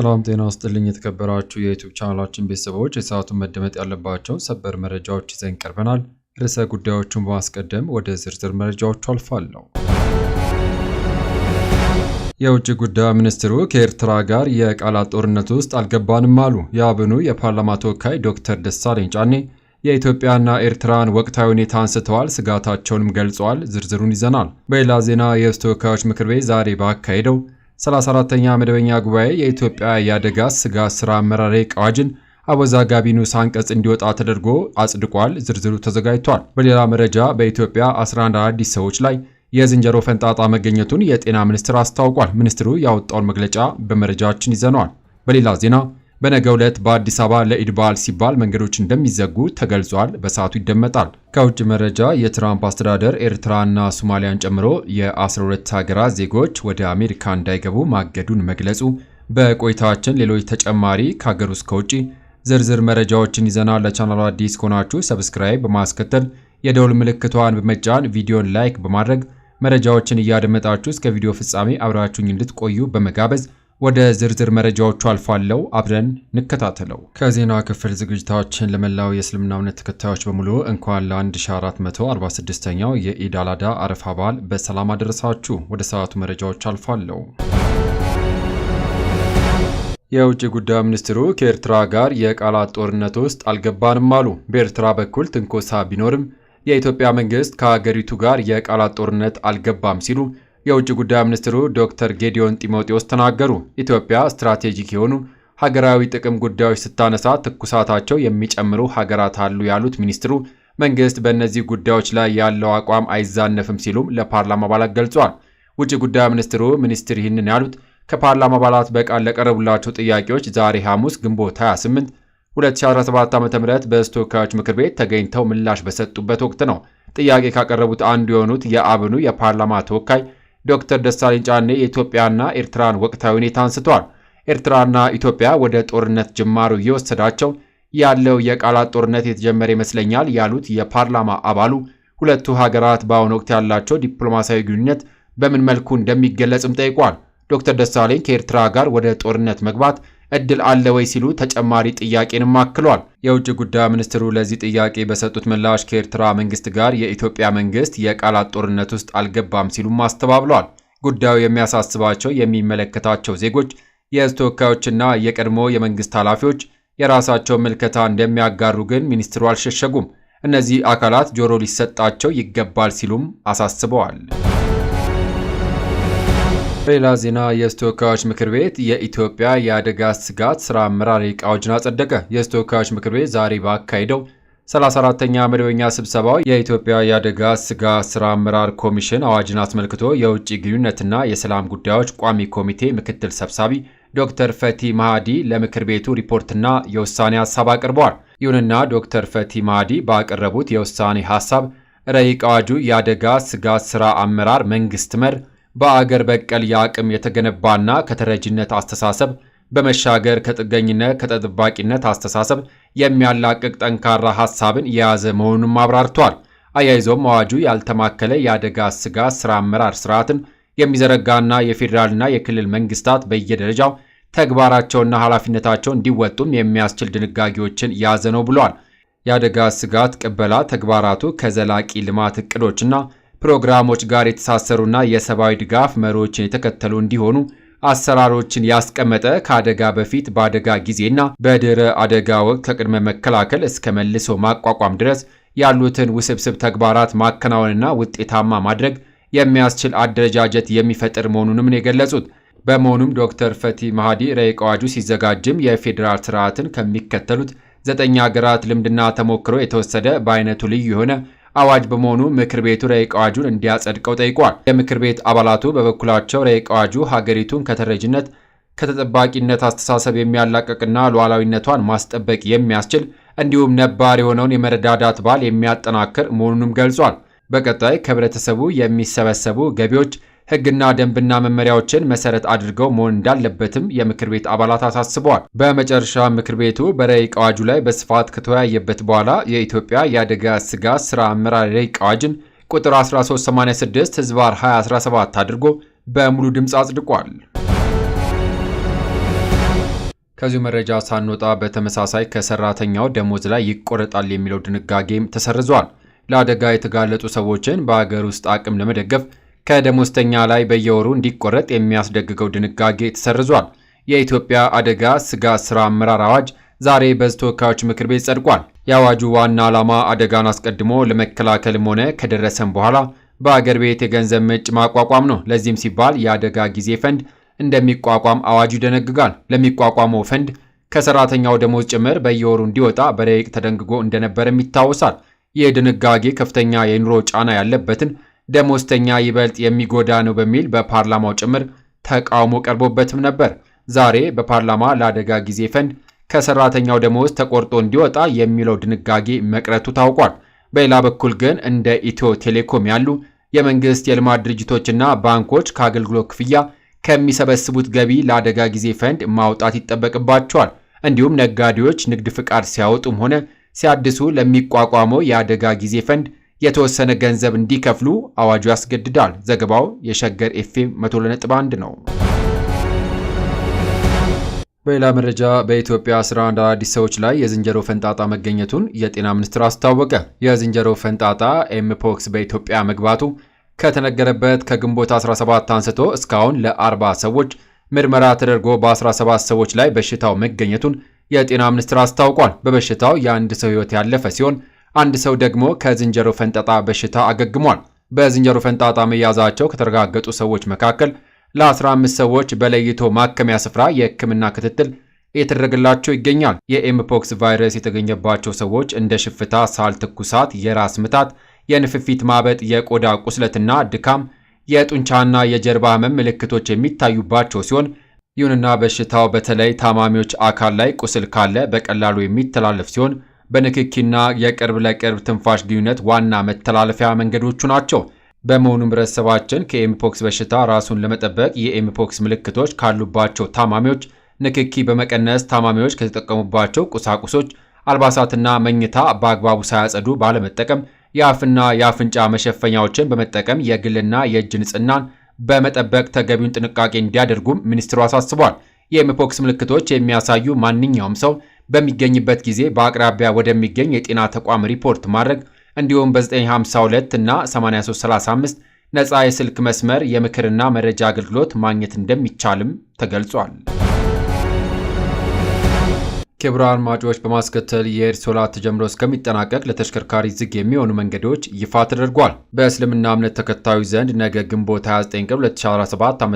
ሰላም ጤና ይስጥልኝ የተከበራችሁ የዩቲዩብ ቻናላችን ቤተሰቦች የሰዓቱን መደመጥ ያለባቸው ሰበር መረጃዎች ይዘን ቀርበናል። ርዕሰ ጉዳዮቹን በማስቀደም ወደ ዝርዝር መረጃዎቹ አልፋለሁ። የውጭ ጉዳይ ሚኒስትሩ ከኤርትራ ጋር የቃላት ጦርነት ውስጥ አልገባንም አሉ። የአብኑ የፓርላማ ተወካይ ዶክተር ደሳለኝ ጫኔ የኢትዮጵያና ኤርትራን ወቅታዊ ሁኔታ አንስተዋል፣ ስጋታቸውንም ገልጸዋል። ዝርዝሩን ይዘናል። በሌላ ዜና የሕዝብ ተወካዮች ምክር ቤት ዛሬ ባካሄደው 34ኛ መደበኛ ጉባኤ የኢትዮጵያ የአደጋ ስጋት ስራ አመራር አዋጅን አወዛጋቢ ንዑስ አንቀጽ እንዲወጣ ተደርጎ አጽድቋል። ዝርዝሩ ተዘጋጅቷል። በሌላ መረጃ በኢትዮጵያ 11 አዲስ ሰዎች ላይ የዝንጀሮ ፈንጣጣ መገኘቱን የጤና ሚኒስቴር አስታውቋል። ሚኒስትሩ ያወጣውን መግለጫ በመረጃችን ይዘነዋል። በሌላ ዜና በነገው ዕለት በአዲስ አበባ ለኢድ በዓል ሲባል መንገዶች እንደሚዘጉ ተገልጿል። በሰዓቱ ይደመጣል። ከውጭ መረጃ የትራምፕ አስተዳደር ኤርትራና ሶማሊያን ጨምሮ የ12 ሀገራት ዜጎች ወደ አሜሪካ እንዳይገቡ ማገዱን መግለጹ፣ በቆይታችን ሌሎች ተጨማሪ ከሀገር ውስጥ ከውጭ ዝርዝር መረጃዎችን ይዘናል። ለቻናሉ አዲስ ከሆናችሁ ሰብስክራይብ በማስከተል የደውል ምልክቷን በመጫን ቪዲዮን ላይክ በማድረግ መረጃዎችን እያደመጣችሁ እስከ ቪዲዮ ፍጻሜ አብራችሁኝ እንድትቆዩ በመጋበዝ ወደ ዝርዝር መረጃዎቹ አልፋለሁ። አብረን እንከታተለው። ከዜና ክፍል ዝግጅታችን ለመላው የእስልምና እምነት ተከታዮች በሙሉ እንኳን ለ1446ኛው የኢድ አል-አድሃ አረፋ በዓል በሰላም አደረሳችሁ። ወደ ሰዓቱ መረጃዎች አልፋለሁ። የውጭ ጉዳይ ሚኒስትሩ ከኤርትራ ጋር የቃላት ጦርነት ውስጥ አልገባንም አሉ። በኤርትራ በኩል ትንኮሳ ቢኖርም የኢትዮጵያ መንግስት ከሀገሪቱ ጋር የቃላት ጦርነት አልገባም ሲሉ የውጭ ጉዳይ ሚኒስትሩ ዶክተር ጌዲዮን ጢሞቴዎስ ተናገሩ። ኢትዮጵያ ስትራቴጂክ የሆኑ ሀገራዊ ጥቅም ጉዳዮች ስታነሳ ትኩሳታቸው የሚጨምሩ ሀገራት አሉ ያሉት ሚኒስትሩ መንግስት በእነዚህ ጉዳዮች ላይ ያለው አቋም አይዛነፍም ሲሉም ለፓርላማ አባላት ገልጿል። ውጭ ጉዳይ ሚኒስትሩ ይህንን ያሉት ከፓርላማ አባላት በቃል ለቀረቡላቸው ጥያቄዎች ዛሬ ሐሙስ ግንቦት 28 2017 ዓ.ም በሕዝብ ተወካዮች ምክር ቤት ተገኝተው ምላሽ በሰጡበት ወቅት ነው። ጥያቄ ካቀረቡት አንዱ የሆኑት የአብኑ የፓርላማ ተወካይ ዶክተር ደሳለኝ ጫኔ የኢትዮጵያና ኤርትራን ወቅታዊ ሁኔታ አንስተዋል። ኤርትራና ኢትዮጵያ ወደ ጦርነት ጅማሩ እየወሰዳቸው ያለው የቃላት ጦርነት የተጀመረ ይመስለኛል ያሉት የፓርላማ አባሉ ሁለቱ ሀገራት በአሁኑ ወቅት ያላቸው ዲፕሎማሲያዊ ግንኙነት በምን መልኩ እንደሚገለጽም ጠይቋል። ዶክተር ደሳለኝ ከኤርትራ ጋር ወደ ጦርነት መግባት እድል አለ ወይ ሲሉ ተጨማሪ ጥያቄንም አክሏል። የውጭ ጉዳይ ሚኒስትሩ ለዚህ ጥያቄ በሰጡት ምላሽ ከኤርትራ መንግስት ጋር የኢትዮጵያ መንግስት የቃላት ጦርነት ውስጥ አልገባም ሲሉም አስተባብለዋል። ጉዳዩ የሚያሳስባቸው የሚመለከታቸው ዜጎች፣ የሕዝብ ተወካዮችና የቀድሞ የመንግስት ኃላፊዎች የራሳቸው ምልከታ እንደሚያጋሩ ግን ሚኒስትሩ አልሸሸጉም። እነዚህ አካላት ጆሮ ሊሰጣቸው ይገባል ሲሉም አሳስበዋል። በሌላ ዜና የሕዝብ ተወካዮች ምክር ቤት የኢትዮጵያ የአደጋ ስጋት ስራ አመራር አዋጅን አጸደቀ። የሕዝብ ተወካዮች ምክር ቤት ዛሬ ባካሄደው 34ኛ መደበኛ ስብሰባው የኢትዮጵያ የአደጋ ስጋት ስራ አመራር ኮሚሽን አዋጅን አስመልክቶ የውጭ ግንኙነትና የሰላም ጉዳዮች ቋሚ ኮሚቴ ምክትል ሰብሳቢ ዶክተር ፈቲ ማሃዲ ለምክር ቤቱ ሪፖርትና የውሳኔ ሀሳብ አቅርበዋል። ይሁንና ዶክተር ፈቲ ማሃዲ ባቀረቡት የውሳኔ ሀሳብ ረቂቅ አዋጁ የአደጋ ስጋት ስራ አመራር መንግስት መር በአገር በቀል የአቅም የተገነባና ከተረጂነት አስተሳሰብ በመሻገር ከጥገኝነት ከተጠባቂነት አስተሳሰብ የሚያላቅቅ ጠንካራ ሐሳብን የያዘ መሆኑን አብራርቷል። አያይዞም አዋጁ ያልተማከለ የአደጋ ስጋት ስራ አመራር ስርዓትን የሚዘረጋና የፌዴራልና የክልል መንግስታት በየደረጃው ተግባራቸውና ኃላፊነታቸውን እንዲወጡም የሚያስችል ድንጋጌዎችን የያዘ ነው ብሏል። የአደጋ ስጋት ቅበላ ተግባራቱ ከዘላቂ ልማት እቅዶችና ፕሮግራሞች ጋር የተሳሰሩና የሰብአዊ ድጋፍ መሪዎችን የተከተሉ እንዲሆኑ አሰራሮችን ያስቀመጠ ከአደጋ በፊት በአደጋ ጊዜና በድህረ አደጋ ወቅት ከቅድመ መከላከል እስከ መልሶ ማቋቋም ድረስ ያሉትን ውስብስብ ተግባራት ማከናወንና ውጤታማ ማድረግ የሚያስችል አደረጃጀት የሚፈጥር መሆኑንም ነው የገለጹት። በመሆኑም ዶክተር ፈቲ ማሃዲ ረቂቅ አዋጁ ሲዘጋጅም የፌዴራል ስርዓትን ከሚከተሉት 9 ሀገራት ልምድና ተሞክሮ የተወሰደ በአይነቱ ልዩ የሆነ አዋጅ በመሆኑ ምክር ቤቱ ረቂቅ አዋጁን እንዲያጸድቀው ጠይቋል። የምክር ቤት አባላቱ በበኩላቸው ረቂቅ አዋጁ ሀገሪቱን ከተረጂነት ከተጠባቂነት አስተሳሰብ የሚያላቅቅና ሉዓላዊነቷን ማስጠበቅ የሚያስችል እንዲሁም ነባር የሆነውን የመረዳዳት ባህል የሚያጠናክር መሆኑንም ገልጿል። በቀጣይ ከህብረተሰቡ የሚሰበሰቡ ገቢዎች ሕግና ደንብና መመሪያዎችን መሰረት አድርገው መሆን እንዳለበትም የምክር ቤት አባላት አሳስበዋል። በመጨረሻ ምክር ቤቱ በረቂቅ አዋጁ ላይ በስፋት ከተወያየበት በኋላ የኢትዮጵያ የአደጋ ስጋት ስራ አመራር ረቂቅ አዋጅን ቁጥር 1386/2017 አድርጎ በሙሉ ድምፅ አጽድቋል። ከዚሁ መረጃ ሳንወጣ በተመሳሳይ ከሰራተኛው ደሞዝ ላይ ይቆረጣል የሚለው ድንጋጌም ተሰርዟል። ለአደጋ የተጋለጡ ሰዎችን በአገር ውስጥ አቅም ለመደገፍ ከደሞዝተኛ ላይ በየወሩ እንዲቆረጥ የሚያስደግገው ድንጋጌ ተሰርዟል። የኢትዮጵያ አደጋ ስጋት ሥራ አመራር አዋጅ ዛሬ በሕዝብ ተወካዮች ምክር ቤት ጸድቋል። የአዋጁ ዋና ዓላማ አደጋን አስቀድሞ ለመከላከልም ሆነ ከደረሰም በኋላ በአገር ቤት የገንዘብ ምንጭ ማቋቋም ነው። ለዚህም ሲባል የአደጋ ጊዜ ፈንድ እንደሚቋቋም አዋጁ ይደነግጋል። ለሚቋቋመው ፈንድ ከሰራተኛው ደሞዝ ጭምር በየወሩ እንዲወጣ በረቂቅ ተደንግጎ እንደነበረም ይታወሳል። ይህ ድንጋጌ ከፍተኛ የኑሮ ጫና ያለበትን ደሞዝተኛ ይበልጥ የሚጎዳ ነው በሚል በፓርላማው ጭምር ተቃውሞ ቀርቦበትም ነበር። ዛሬ በፓርላማ ለአደጋ ጊዜ ፈንድ ከሰራተኛው ደሞዝ ተቆርጦ እንዲወጣ የሚለው ድንጋጌ መቅረቱ ታውቋል። በሌላ በኩል ግን እንደ ኢትዮ ቴሌኮም ያሉ የመንግስት የልማት ድርጅቶችና ባንኮች ከአገልግሎት ክፍያ ከሚሰበስቡት ገቢ ለአደጋ ጊዜ ፈንድ ማውጣት ይጠበቅባቸዋል። እንዲሁም ነጋዴዎች ንግድ ፍቃድ ሲያወጡም ሆነ ሲያድሱ ለሚቋቋመው የአደጋ ጊዜ ፈንድ የተወሰነ ገንዘብ እንዲከፍሉ አዋጁ ያስገድዳል። ዘገባው የሸገር ኤፍኤም 102.1 ነው። በሌላ መረጃ በኢትዮጵያ 11 አዲስ ሰዎች ላይ የዝንጀሮ ፈንጣጣ መገኘቱን የጤና ሚኒስቴር አስታወቀ። የዝንጀሮ ፈንጣጣ ኤምፖክስ በኢትዮጵያ መግባቱ ከተነገረበት ከግንቦት 17 አንስቶ እስካሁን ለ40 ሰዎች ምርመራ ተደርጎ በ17 ሰዎች ላይ በሽታው መገኘቱን የጤና ሚኒስቴር አስታውቋል። በበሽታው የአንድ ሰው ሕይወት ያለፈ ሲሆን አንድ ሰው ደግሞ ከዝንጀሮ ፈንጣጣ በሽታ አገግሟል። በዝንጀሮ ፈንጣጣ መያዛቸው ከተረጋገጡ ሰዎች መካከል ለ15 ሰዎች በለይቶ ማከሚያ ስፍራ የሕክምና ክትትል እየተደረገላቸው ይገኛል። የኤምፖክስ ቫይረስ የተገኘባቸው ሰዎች እንደ ሽፍታ፣ ሳል፣ ትኩሳት፣ የራስ ምታት፣ የንፍፊት ማበጥ፣ የቆዳ ቁስለትና ድካም፣ የጡንቻና የጀርባ ህመም ምልክቶች የሚታዩባቸው ሲሆን ይሁንና በሽታው በተለይ ታማሚዎች አካል ላይ ቁስል ካለ በቀላሉ የሚተላለፍ ሲሆን በንክኪና የቅርብ ለቅርብ ትንፋሽ ግንኙነት ዋና መተላለፊያ መንገዶቹ ናቸው። በመሆኑም ህብረተሰባችን ከኤምፖክስ በሽታ ራሱን ለመጠበቅ የኤምፖክስ ምልክቶች ካሉባቸው ታማሚዎች ንክኪ በመቀነስ ታማሚዎች ከተጠቀሙባቸው ቁሳቁሶች፣ አልባሳትና መኝታ በአግባቡ ሳያጸዱ ባለመጠቀም የአፍና የአፍንጫ መሸፈኛዎችን በመጠቀም የግልና የእጅ ንጽህናን በመጠበቅ ተገቢውን ጥንቃቄ እንዲያደርጉም ሚኒስትሩ አሳስቧል። የኤምፖክስ ምልክቶች የሚያሳዩ ማንኛውም ሰው በሚገኝበት ጊዜ በአቅራቢያ ወደሚገኝ የጤና ተቋም ሪፖርት ማድረግ እንዲሁም በ952 እና 8335 ነፃ የስልክ መስመር የምክርና መረጃ አገልግሎት ማግኘት እንደሚቻልም ተገልጿል። ክቡራን አድማጮች፣ በማስከተል የኢድ ሶላት ተጀምሮ እስከሚጠናቀቅ ለተሽከርካሪ ዝግ የሚሆኑ መንገዶች ይፋ ተደርጓል። በእስልምና እምነት ተከታዮች ዘንድ ነገ ግንቦት 29 ቀን 2017 ዓ.ም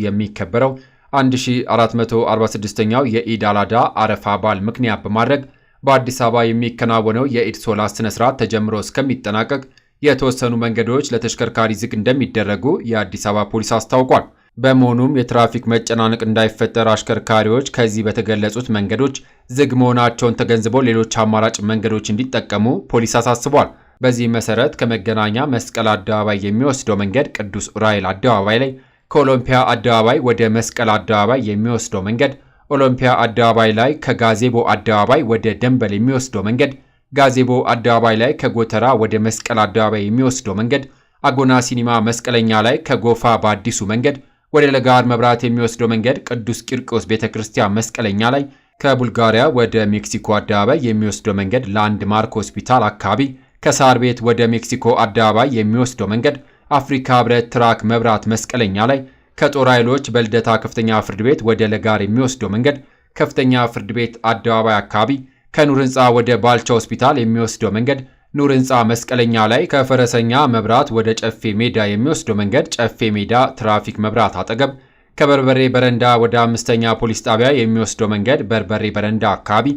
የሚከበረው 1446ኛው የኢድ አል-አድሃ አረፋ በዓል ምክንያት በማድረግ በአዲስ አበባ የሚከናወነው የኢድ ሶላት ስነ ስርዓት ተጀምሮ እስከሚጠናቀቅ የተወሰኑ መንገዶች ለተሽከርካሪ ዝግ እንደሚደረጉ የአዲስ አበባ ፖሊስ አስታውቋል። በመሆኑም የትራፊክ መጨናነቅ እንዳይፈጠር አሽከርካሪዎች ከዚህ በተገለጹት መንገዶች ዝግ መሆናቸውን ተገንዝበው ሌሎች አማራጭ መንገዶች እንዲጠቀሙ ፖሊስ አሳስቧል። በዚህ መሰረት ከመገናኛ መስቀል አደባባይ የሚወስደው መንገድ ቅዱስ ዑራኤል አደባባይ ላይ፣ ከኦሎምፒያ አደባባይ ወደ መስቀል አደባባይ የሚወስደው መንገድ ኦሎምፒያ አደባባይ ላይ፣ ከጋዜቦ አደባባይ ወደ ደንበል የሚወስደው መንገድ ጋዜቦ አደባባይ ላይ፣ ከጎተራ ወደ መስቀል አደባባይ የሚወስደው መንገድ አጎና ሲኒማ መስቀለኛ ላይ፣ ከጎፋ በአዲሱ መንገድ ወደ ለጋር መብራት የሚወስደው መንገድ ቅዱስ ቂርቆስ ቤተክርስቲያን መስቀለኛ ላይ፣ ከቡልጋሪያ ወደ ሜክሲኮ አደባባይ የሚወስደው መንገድ ላንድ ማርክ ሆስፒታል አካባቢ፣ ከሳር ቤት ወደ ሜክሲኮ አደባባይ የሚወስደው መንገድ አፍሪካ ህብረት ትራክ መብራት መስቀለኛ ላይ፣ ከጦር ኃይሎች በልደታ ከፍተኛ ፍርድ ቤት ወደ ለጋር የሚወስደው መንገድ ከፍተኛ ፍርድ ቤት አደባባይ አካባቢ፣ ከኑር ህንፃ ወደ ባልቻ ሆስፒታል የሚወስደው መንገድ ኑር ህንፃ መስቀለኛ ላይ፣ ከፈረሰኛ መብራት ወደ ጨፌ ሜዳ የሚወስደው መንገድ ጨፌ ሜዳ ትራፊክ መብራት አጠገብ፣ ከበርበሬ በረንዳ ወደ 5ኛ ፖሊስ ጣቢያ የሚወስደው መንገድ በርበሬ በረንዳ አካባቢ፣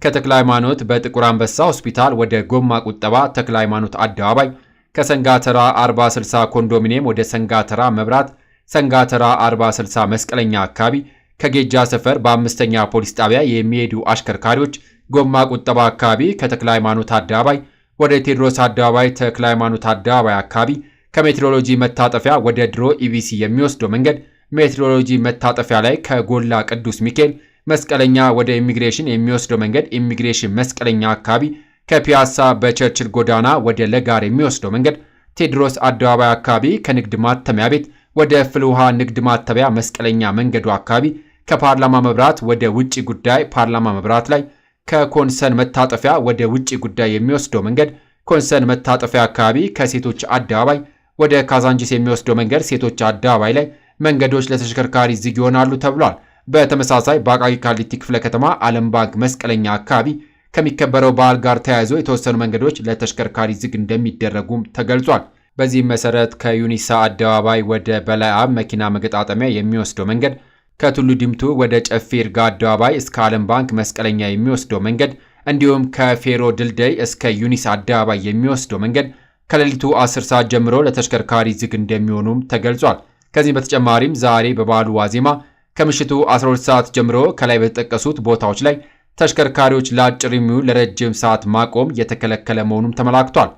ከተክለ ሃይማኖት በጥቁር አንበሳ ሆስፒታል ወደ ጎማ ቁጠባ ተክለ ሃይማኖት አደባባይ፣ ከሰንጋተራ 4060 ኮንዶሚኒየም ወደ ሰንጋተራ መብራት ሰንጋተራ 4060 መስቀለኛ አካባቢ፣ ከጌጃ ሰፈር በ5ኛ ፖሊስ ጣቢያ የሚሄዱ አሽከርካሪዎች ጎማ ቁጠባ አካባቢ፣ ከተክለ ሃይማኖት አደባባይ ወደ ቴዎድሮስ አደባባይ ተክለ ሃይማኖት አደባባይ አካባቢ፣ ከሜትሮሎጂ መታጠፊያ ወደ ድሮ ኢቢሲ የሚወስደው መንገድ ሜትሮሎጂ መታጠፊያ ላይ፣ ከጎላ ቅዱስ ሚካኤል መስቀለኛ ወደ ኢሚግሬሽን የሚወስደው መንገድ ኢሚግሬሽን መስቀለኛ አካባቢ፣ ከፒያሳ በቸርችል ጎዳና ወደ ለጋር የሚወስደው መንገድ ቴዎድሮስ አደባባይ አካባቢ፣ ከንግድ ማተሚያ ቤት ወደ ፍልውሃ ንግድ ማተቢያ መስቀለኛ መንገዱ አካባቢ፣ ከፓርላማ መብራት ወደ ውጪ ጉዳይ ፓርላማ መብራት ላይ ከኮንሰን መታጠፊያ ወደ ውጪ ጉዳይ የሚወስደው መንገድ ኮንሰን መታጠፊያ አካባቢ ከሴቶች አደባባይ ወደ ካዛንጂስ የሚወስደው መንገድ ሴቶች አደባባይ ላይ መንገዶች ለተሽከርካሪ ዝግ ይሆናሉ ተብሏል። በተመሳሳይ በአቃቂ ቃሊቲ ክፍለ ከተማ ዓለም ባንክ መስቀለኛ አካባቢ ከሚከበረው በዓል ጋር ተያይዞ የተወሰኑ መንገዶች ለተሽከርካሪ ዝግ እንደሚደረጉም ተገልጿል። በዚህም መሰረት ከዩኒሳ አደባባይ ወደ በላይአብ መኪና መገጣጠሚያ የሚወስደው መንገድ፣ ከቱሉ ዲምቱ ወደ ጨፌ ይርጋ አደባባይ እስከ ዓለም ባንክ መስቀለኛ የሚወስደው መንገድ እንዲሁም ከፌሮ ድልድይ እስከ ዩኒሳ አደባባይ የሚወስደው መንገድ ከሌሊቱ 10 ሰዓት ጀምሮ ለተሽከርካሪ ዝግ እንደሚሆኑም ተገልጿል። ከዚህም በተጨማሪም ዛሬ በበዓሉ ዋዜማ ከምሽቱ 12 ሰዓት ጀምሮ ከላይ በተጠቀሱት ቦታዎች ላይ ተሽከርካሪዎች ለአጭር የሚሆን ለረጅም ሰዓት ማቆም የተከለከለ መሆኑም ተመላክቷል።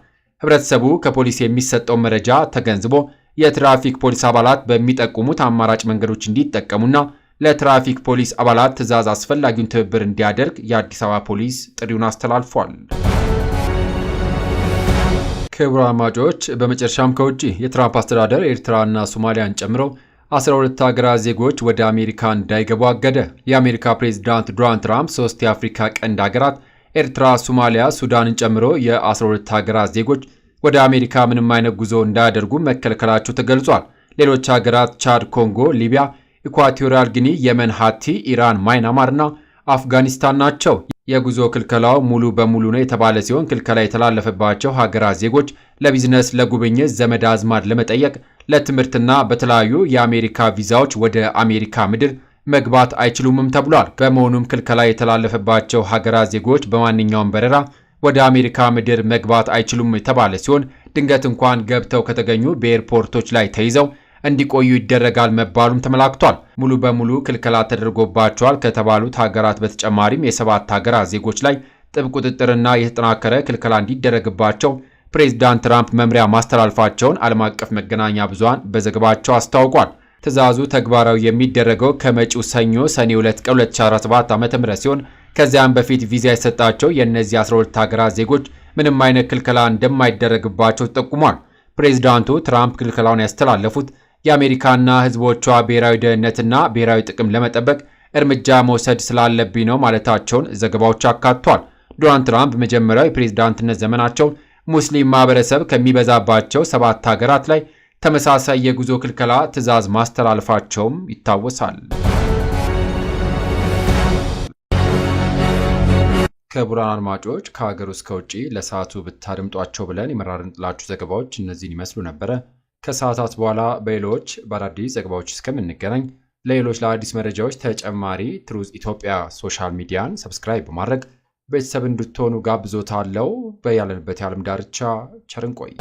ህብረተሰቡ ከፖሊስ የሚሰጠው መረጃ ተገንዝቦ የትራፊክ ፖሊስ አባላት በሚጠቁሙት አማራጭ መንገዶች እንዲጠቀሙና ለትራፊክ ፖሊስ አባላት ትዕዛዝ አስፈላጊውን ትብብር እንዲያደርግ የአዲስ አበባ ፖሊስ ጥሪውን አስተላልፏል። ክቡራን አድማጮች፣ በመጨረሻም ከውጪ የትራምፕ አስተዳደር ኤርትራና ሶማሊያን ጨምሮ 12 ሀገራት ዜጎች ወደ አሜሪካ እንዳይገቡ አገደ። የአሜሪካ ፕሬዝዳንት ዶናልድ ትራምፕ 3 የአፍሪካ ቀንድ ሀገራት ኤርትራ፣ ሶማሊያ፣ ሱዳንን ጨምሮ የ12 ሀገራት ዜጎች ወደ አሜሪካ ምንም አይነት ጉዞ እንዳያደርጉ መከልከላቸው ተገልጿል። ሌሎች ሀገራት ቻድ፣ ኮንጎ፣ ሊቢያ፣ ኢኳቶሪያል ጊኒ፣ የመን፣ ሃቲ፣ ኢራን፣ ማይናማር እና አፍጋኒስታን ናቸው። የጉዞ ክልከላው ሙሉ በሙሉ ነው የተባለ ሲሆን ክልከላ የተላለፈባቸው ሀገራት ዜጎች ለቢዝነስ፣ ለጉብኝት፣ ዘመድ አዝማድ ለመጠየቅ፣ ለትምህርትና በተለያዩ የአሜሪካ ቪዛዎች ወደ አሜሪካ ምድር መግባት አይችሉምም ተብሏል። በመሆኑም ክልከላ የተላለፈባቸው ሀገራት ዜጎች በማንኛውም በረራ ወደ አሜሪካ ምድር መግባት አይችሉም የተባለ ሲሆን ድንገት እንኳን ገብተው ከተገኙ በኤርፖርቶች ላይ ተይዘው እንዲቆዩ ይደረጋል መባሉም ተመላክቷል። ሙሉ በሙሉ ክልከላ ተደርጎባቸዋል ከተባሉት ሀገራት በተጨማሪም የ7 ሀገራት ዜጎች ላይ ጥብቅ ቁጥጥርና የተጠናከረ ክልከላ እንዲደረግባቸው ፕሬዝዳንት ትራምፕ መምሪያ ማስተላለፋቸውን ዓለም አቀፍ መገናኛ ብዙሃን በዘገባቸው አስታውቋል። ትዕዛዙ ተግባራዊ የሚደረገው ከመጪው ሰኞ ሰኔ 2 ቀን 2017 ዓ.ም ሲሆን ከዚያም በፊት ቪዛ የሰጣቸው የእነዚህ 12 ሀገራት ዜጎች ምንም አይነት ክልከላ እንደማይደረግባቸው ተጠቁሟል። ፕሬዝዳንቱ ትራምፕ ክልከላውን ያስተላለፉት የአሜሪካና ሕዝቦቿ ብሔራዊ ደህንነትና ብሔራዊ ጥቅም ለመጠበቅ እርምጃ መውሰድ ስላለብኝ ነው ማለታቸውን ዘገባዎች አካቷል። ዶናልድ ትራምፕ መጀመሪያው የፕሬዝዳንትነት ዘመናቸው ሙስሊም ማህበረሰብ ከሚበዛባቸው 7 ሀገራት ላይ ተመሳሳይ የጉዞ ክልከላ ትዕዛዝ ማስተላለፋቸውም ይታወሳል። ክቡራን አድማጮች፣ ከሀገር ውስጥ ከውጭ ለሰዓቱ ብታደምጧቸው ብለን የመራርንላችሁ ዘገባዎች እነዚህን ይመስሉ ነበረ። ከሰዓታት በኋላ በሌሎች በአዳዲስ ዘገባዎች እስከምንገናኝ ለሌሎች ለአዲስ መረጃዎች ተጨማሪ ትሩዝ ኢትዮጵያ ሶሻል ሚዲያን ሰብስክራይብ በማድረግ ቤተሰብ እንድትሆኑ ጋብዞታለሁ። በያለንበት የዓለም ዳርቻ ቸር እንቆይ።